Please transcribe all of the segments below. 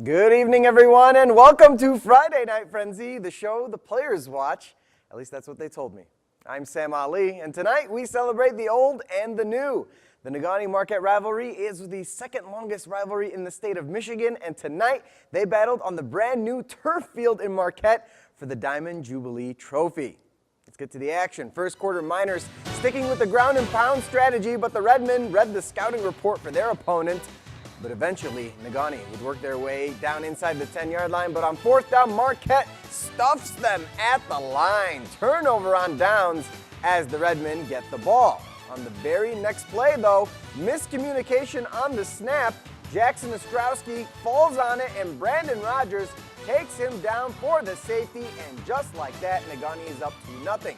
Good evening, everyone, and welcome to Friday Night Frenzy, the show the players watch. At least that's what they told me. I'm Sam Ali, and tonight we celebrate the old and the new. The Negaunee-Marquette rivalry is the second longest rivalry in the state of Michigan, and tonight they battled on the brand new turf field in Marquette for the Diamond Jubilee Trophy. Let's get to the action. First quarter, Miners sticking with the ground and pound strategy, but the Redmen read the scouting report for their opponent. But eventually, Negaunee would work their way down inside the 10-yard line, but on fourth down, Marquette stuffs them at the line. Turnover on downs as the Redmen get the ball. On the very next play, though, miscommunication on the snap. Jackson Ostrowski falls on it, and Brandon Rogers takes him down for the safety, and just like that, Negaunee is up 2-0.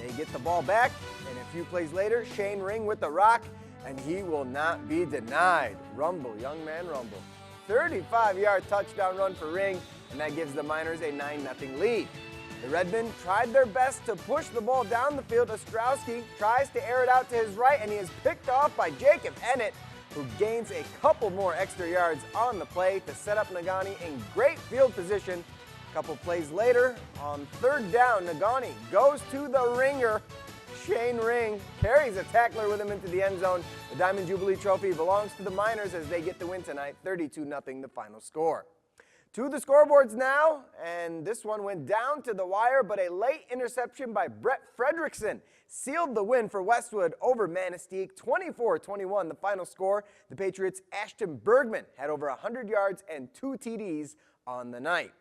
They get the ball back, and a few plays later, Shane Ring with the rock, and he will not be denied. Rumble, young man, rumble. 35-yard touchdown run for Ring, and that gives the Miners a 9-0 lead. The Redmen tried their best to push the ball down the field. Ostrowski tries to air it out to his right, and he is picked off by Jacob Ennett, who gains a couple more extra yards on the play to set up Negaunee in great field position. A couple plays later, on third down, Negaunee goes to the ringer. Shane Ring carries a tackler with him into the end zone. The Diamond Jubilee Trophy belongs to the Miners as they get the win tonight, 32-0 the final score. To the scoreboards now, and this one went down to the wire, but a late interception by Brett Fredrickson sealed the win for Westwood over Manistee, 24-21 the final score. The Patriots' Ashton Bergman had over 100 yards and 2 TDs on the night.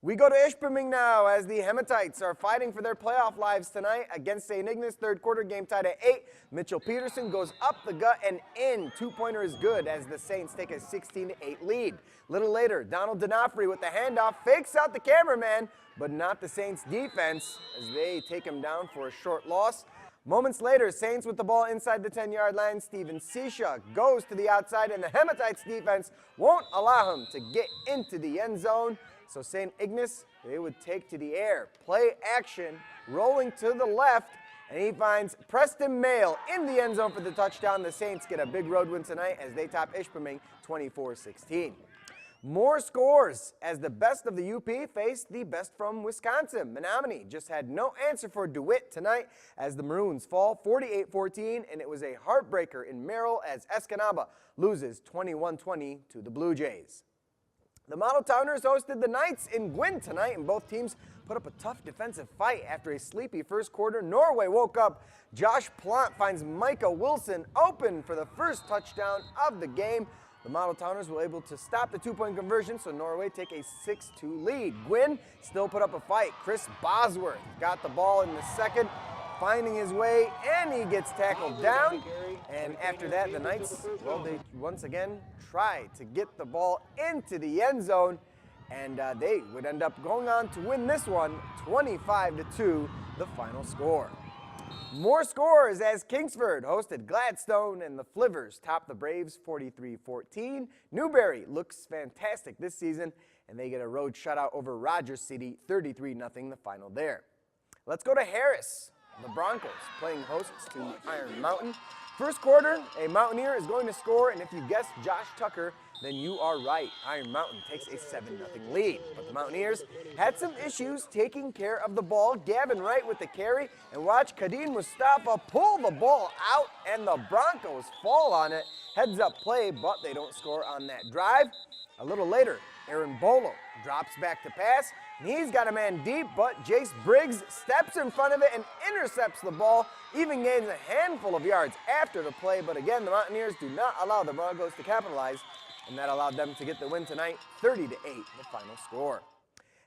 We go to ISHPEMING now as the Hematites are fighting for their playoff lives tonight against St. Ignace. Third quarter game tied at 8. Mitchell Peterson goes up the gut and in. Two-pointer is good as the Saints take a 16-8 lead. Little later, Donald D'Onofrio with the handoff fakes out the cameraman, but not the Saints defense as they take him down for a short loss. Moments later, Saints with the ball inside the 10-yard line. Steven Sisha goes to the outside, and the Hematites defense won't allow him to get into the end zone. So St. Ignace, they would take to the air. Play action, rolling to the left, and he finds Preston Mail in the end zone for the touchdown. The Saints get a big road win tonight as they top ISHPEMING 24-16. More scores as the best of the UP faced the best from Wisconsin. Menominee just had no answer for DeWitt tonight as the Maroons fall 48-14, and it was a heartbreaker in Merrill as Escanaba loses 21-20 to the Blue Jays. The Modeltowners hosted the Knights in GWINN tonight, and both teams put up a tough defensive fight. After a sleepy first quarter, Norway woke up. Josh Plant finds Micah Wilson open for the first touchdown of the game. The Modeltowners were able to stop the two-point conversion, so Norway take a 6-2 lead. GWINN still put up a fight. Chris Bosworth got the ball in the second, finding his way, and he gets tackled down. And after that, the Knights, well, they once again tried to get the ball into the end zone, and they would end up going on to win this one, 25-2, the final score. More scores as Kingsford hosted Gladstone, and the Flivers topped the Braves 43-14. Newberry looks fantastic this season, and they get a road shutout over Rogers City, 33-0 the final there. Let's go to Harris. The Broncos playing hosts to Iron Mountain. First quarter, a Mountaineer is going to score, and if you guessed Josh Tucker, then you are right. Iron Mountain takes a 7-0 lead. But the Mountaineers had some issues taking care of the ball. Gavin Wright with the carry, and watch Kadeen Mustafa pull the ball out, and the Broncos fall on it. Heads up play, but they don't score on that drive. A little later, Aaron Bolo drops back to pass, and he's got a man deep, but Jace Briggs steps in front of it and intercepts the ball, even gains a handful of yards after the play. But again, the Mountaineers do not allow the Broncos to capitalize, and that allowed them to get the win tonight, 30-8, the final score.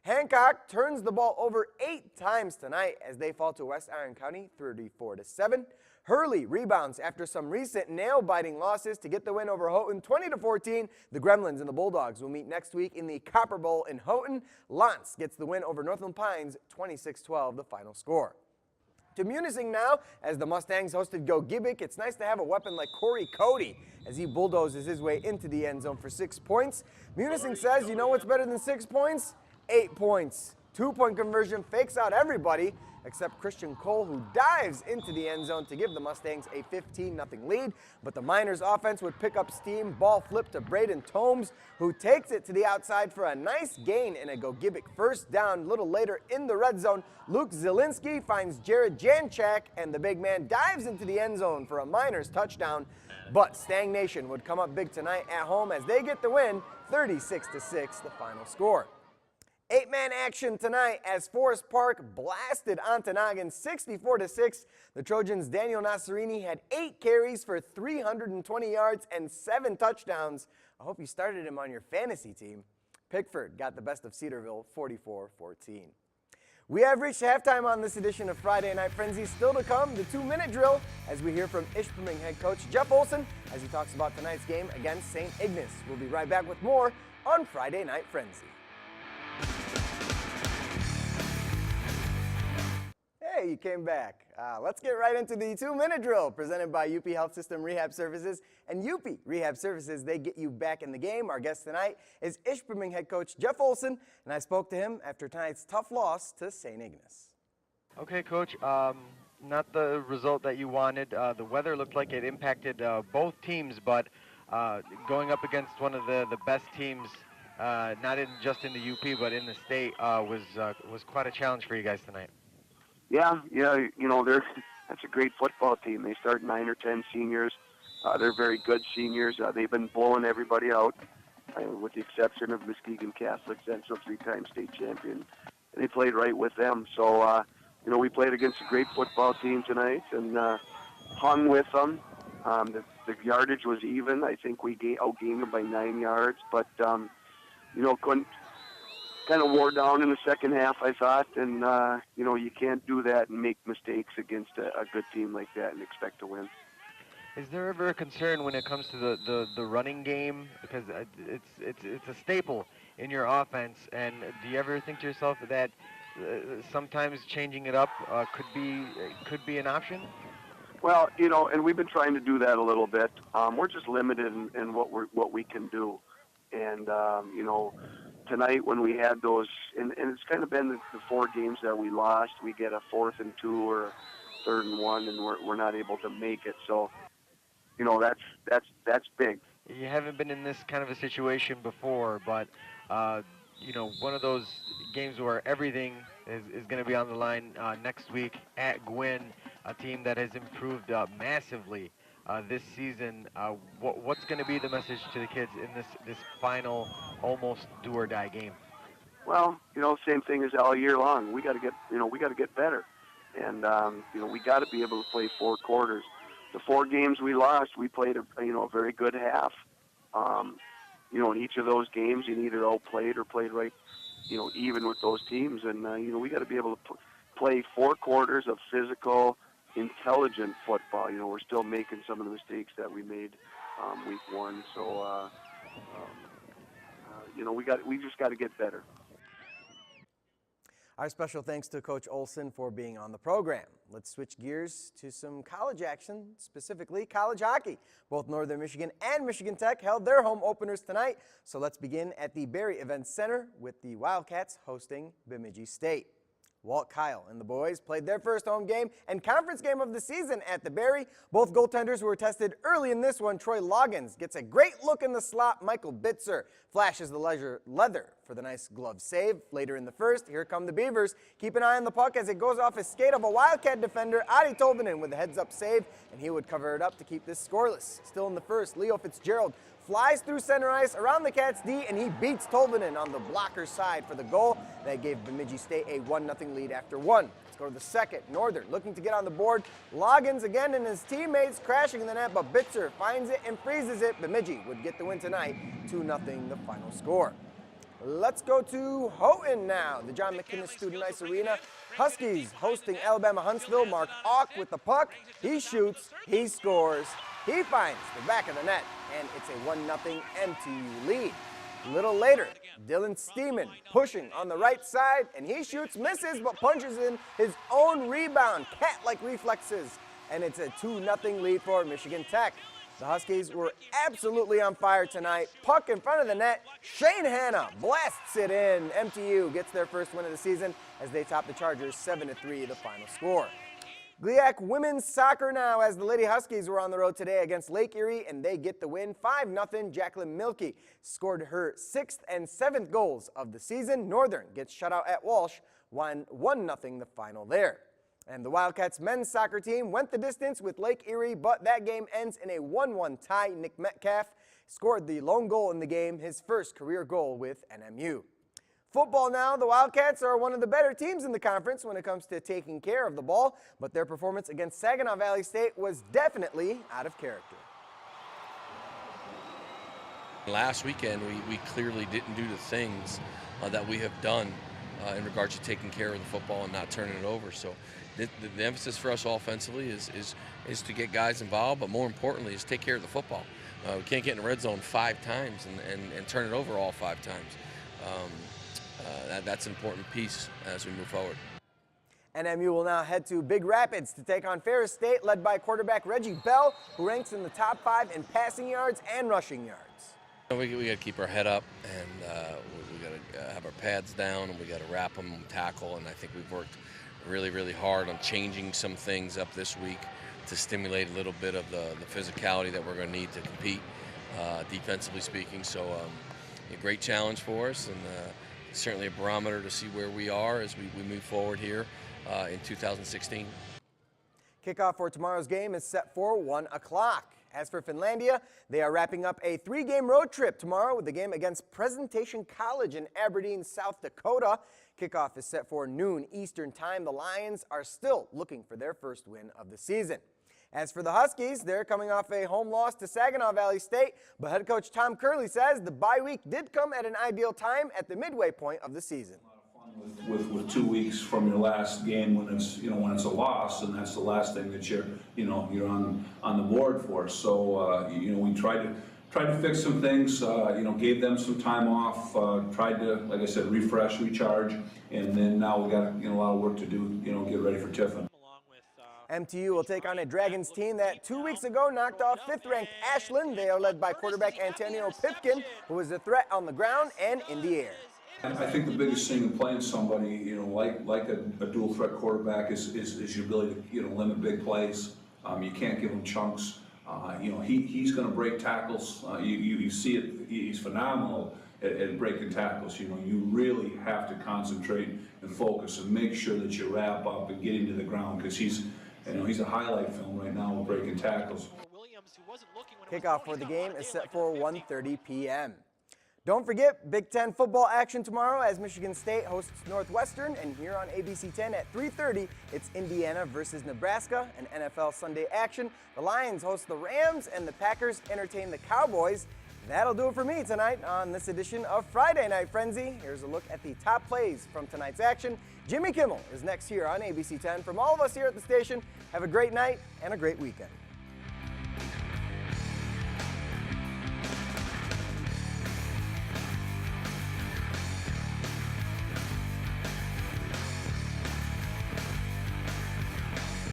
Hancock turns the ball over 8 times tonight as they fall to West Iron County, 34-7. Hurley rebounds after some recent nail-biting losses to get the win over Houghton, 20-14. The Gremlins and the Bulldogs will meet next week in the Copper Bowl in Houghton. Lance gets the win over Northland Pines, 26-12, the final score. To Munising now, as the Mustangs hosted Go Gibbik. It's nice to have a weapon like Corey Cody as he bulldozes his way into the end zone for 6 points. Munising says, you know what's better than 6 points? 8 points. Two-point conversion fakes out everybody except Christian Cole, who dives into the end zone to give the Mustangs a 15-0 lead. But the Miners offense would pick up steam. Ball flipped to Braden Tomes, who takes it to the outside for a nice gain and a Gogibic first down. A little later in the red zone, Luke Zielinski finds Jared Janchak, and the big man dives into the end zone for a Miners touchdown. But Stang Nation would come up big tonight at home as they get the win, 36-6, the final score. 8-man action tonight as Forest Park blasted Ontonagon 64-6. The Trojans' Daniel Nasserini had 8 carries for 320 yards and 7 touchdowns. I hope you started him on your fantasy team. Pickford got the best of Cedarville, 44-14. We have reached halftime on this edition of Friday Night Frenzy. Still to come, the 2-minute drill as we hear from ISHPEMING head coach Jeff Olson as he talks about tonight's game against St. Ignace. We'll be right back with more on Friday Night Frenzy. Hey, you came back. Let's get right into the 2-minute drill presented by UP Health System Rehab Services and UP Rehab Services. They get you back in the game. Our guest tonight is ISHPEMING head coach Jeff Olson, and I spoke to him after tonight's tough loss to St. Ignace. Okay, Coach. Not the result that you wanted. The weather looked like it impacted both teams, but going up against one of the best teams, not just in the UP but in the state, was quite a challenge for you guys tonight. Yeah, you know, that's a great football team. They start 9 or 10 seniors. They're very good seniors. They've been blowing everybody out, with the exception of Muskegon Catholic Central, 3-time state champion. And they played right with them. So, you know, we played against a great football team tonight and hung with them. The yardage was even. I think we outgained them by 9 yards, but, you know, couldn't. Kind of wore down in the second half, I thought, and, you know, you can't do that and make mistakes against a good team like that and expect to win. Is there ever a concern when it comes to the running game? Because it's a staple in your offense, and do you ever think to yourself that sometimes changing it up could be an option? Well, you know, and we've been trying to do that a little bit. We're just limited in what we can do, and, you know, tonight when we had those, and it's kind of been the 4 games that we lost, we get a 4th and 2 or a 3rd and 1, and we're not able to make it. So, you know, that's big. You haven't been in this kind of a situation before, but, you know, one of those games where everything is going to be on the line next week at GWINN, a team that has improved massively this season. What's going to be the message to the kids in this final, almost do-or-die game? Well, you know, same thing as all year long. We got to get better, and you know, we got to be able to play 4 quarters. The 4 games we lost, we played a very good half. You know, in each of those games, you either outplayed or played right, you know, even with those teams, and you know, we got to be able to play 4 quarters of physical, intelligent football. You know, we're still making some of the mistakes that we made week 1. So, you know, we just got to get better. Our special thanks to Coach Olson for being on the program. Let's switch gears to some college action, specifically college hockey. Both Northern Michigan and Michigan Tech held their home openers tonight. So let's begin at the Barry Events Center with the Wildcats hosting Bemidji State. Walt Kyle and the boys played their first home game and conference game of the season at the Barry. Both goaltenders were tested early in this one. Troy Loggins gets a great look in the slot. Michael Bitzer flashes the leather for the nice glove save. Later in the first, here come the Beavers. Keep an eye on the puck as it goes off his skate of a Wildcat defender, Adi Tolvanen, with a heads-up save, and he would cover it up to keep this scoreless. Still in the first, Leo Fitzgerald flies through center ice around the Cats' D, and he beats Tolvanen on the blocker side for the goal. That gave Bemidji State a 1-0 lead after 1. Let's go to the second. Northern looking to get on the board. Loggins again and his teammates crashing in the net, but Bitzer finds it and freezes it. Bemidji would get the win tonight, 2-0 the final score. Let's go to Houghton now, the John McInnes Student Ice Arena. Huskies hosting Alabama Huntsville. Mark Auk with the puck. He shoots, he scores, he finds the back of the net, and it's a 1-0 MTU lead. A little later, Dylan Steeman pushing on the right side, and he shoots, misses, but punches in his own rebound. Cat-like reflexes, and it's a 2-0 lead for Michigan Tech. The Huskies were absolutely on fire tonight. Puck in front of the net. Shane Hanna blasts it in. MTU gets their first win of the season as they top the Chargers 7-3, the final score. GLIAC women's soccer now, as the Lady Huskies were on the road today against Lake Erie, and they get the win 5-0. Jacqueline Milkey scored her 6th and 7th goals of the season. Northern gets shut out at Walsh, 1-0 the final there. And the Wildcats men's soccer team went the distance with Lake Erie, but that game ends in a 1-1 tie. Nick Metcalf scored the lone goal in the game, his first career goal with NMU. Football now, the Wildcats are one of the better teams in the conference when it comes to taking care of the ball, but their performance against Saginaw Valley State was definitely out of character. Last weekend, we clearly didn't do the things that we have done in regards to taking care of the football and not turning it over. So the emphasis for us offensively is to get guys involved, but more importantly is take care of the football. We can't get in the red zone 5 times and turn it over all 5 times. That's an important piece as we move forward. NMU will now head to Big Rapids to take on Ferris State, led by quarterback Reggie Bell, who ranks in the top 5 in passing yards and rushing yards. We got to keep our head up, and we got to have our pads down, and we got to wrap them, tackle, and I think we've worked really, really hard on changing some things up this week to stimulate a little bit of the physicality that we're going to need to compete, defensively speaking. So a great challenge for us, and certainly a barometer to see where we are as we move forward here in 2016. Kickoff for tomorrow's game is set for 1 o'clock. As for Finlandia, they are wrapping up a 3-game road trip tomorrow with the game against Presentation College in Aberdeen, South Dakota. Kickoff is set for noon Eastern Time. The Lions are still looking for their first win of the season. As for the Huskies, they're coming off a home loss to Saginaw Valley State, but head coach Tom Curley says the bye week did come at an ideal time at the midway point of the season. With 2 weeks from your last game when it's a loss, and that's the last thing that you're on the board for. So we tried to fix some things, gave them some time off, tried to, like I said, refresh, recharge, and then now we got a lot of work to do, get ready for Tiffin. MTU will take on a Dragons team that 2 weeks ago knocked off 5th-ranked Ashland. They are led by quarterback Antonio Pipkin, who is a threat on the ground and in the air. I think the biggest thing in playing somebody, like a dual threat quarterback is your ability to, limit big plays. You can't give him chunks. He's going to break tackles. You see it. He's phenomenal at breaking tackles. You really have to concentrate and focus and make sure that you wrap up and get him to the ground, because he's a highlight film right now with breaking tackles. Kickoff for the game is set for 1:30 p.m. Don't forget, Big Ten football action tomorrow as Michigan State hosts Northwestern, and here on ABC 10 at 3:30, it's Indiana versus Nebraska, and NFL Sunday action. The Lions host the Rams, and the Packers entertain the Cowboys. That'll do it for me tonight on this edition of Friday Night Frenzy. Here's a look at the top plays from tonight's action. Jimmy Kimmel is next here on ABC 10. From all of us here at the station, have a great night and a great weekend.